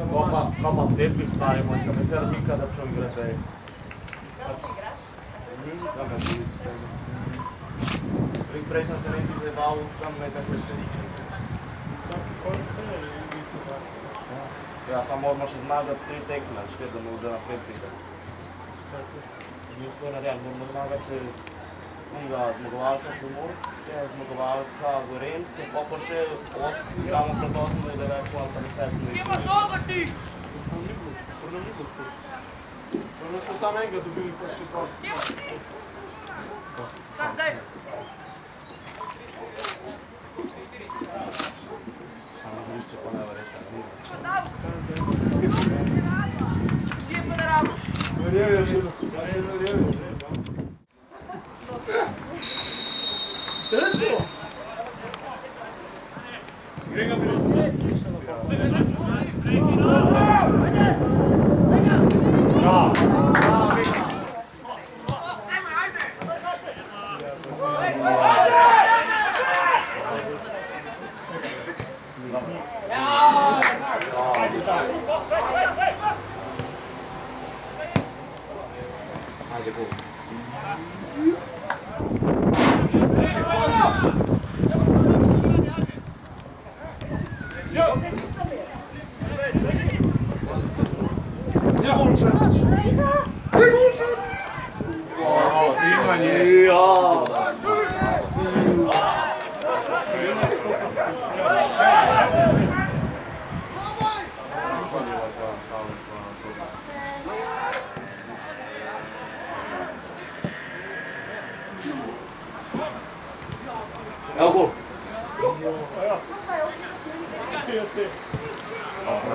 Kapa cepih stavimo, nikada ću igrati. Prej sam se neki zebal, tam nekakve štediće. Ja sam moraš zmagati 3 tekme, škedam za napred prikad. Nikoj na real, moramo zmagati še zmagovalca Primorske, zmagovalca Gorenjske, pa še igramo pred 8 in 9 ali pa 10. Kje imaš ogati? Možda smo sam enega dobili prošli pas. Kje imaš ti? Sam daj. Samo vrišče pa ne vreta. Pa dao. Kje pa da radiš? Verjevio želim. Sad je verjevio. Eto! Grega mi Ajde, go. Evo go.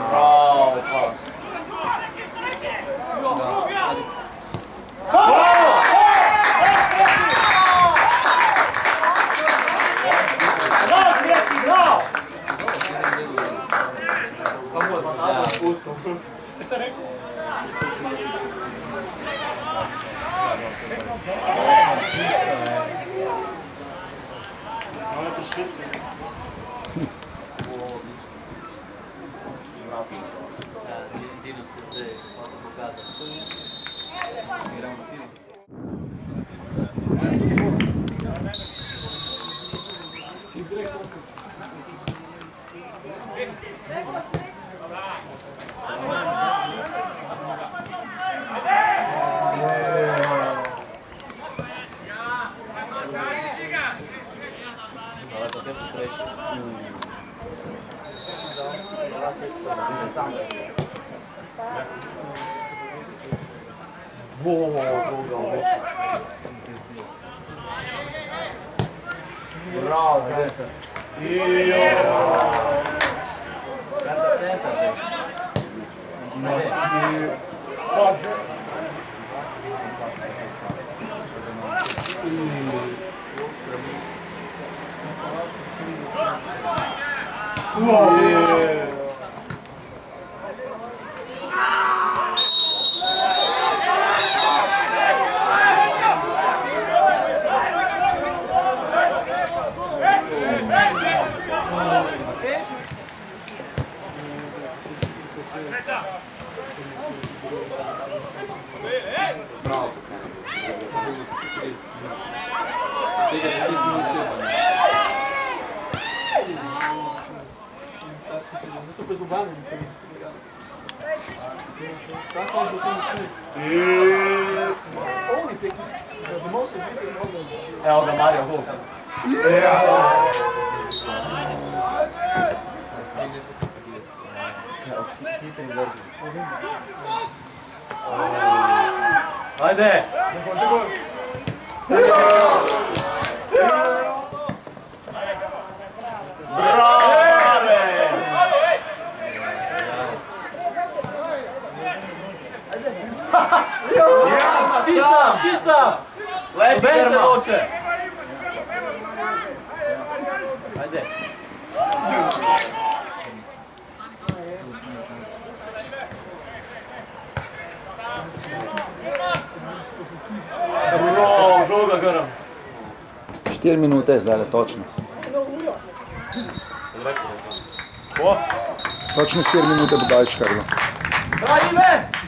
Bravo, pas. Bravo, centar. Evo ga Mario Hulk. Ajde! Čisam! Leti grma! Ajde! Žoga grm! 4 minute zdaj, točno. Sam rekao da je to. Točno 4 minute podaljška je bilo. Pravi me!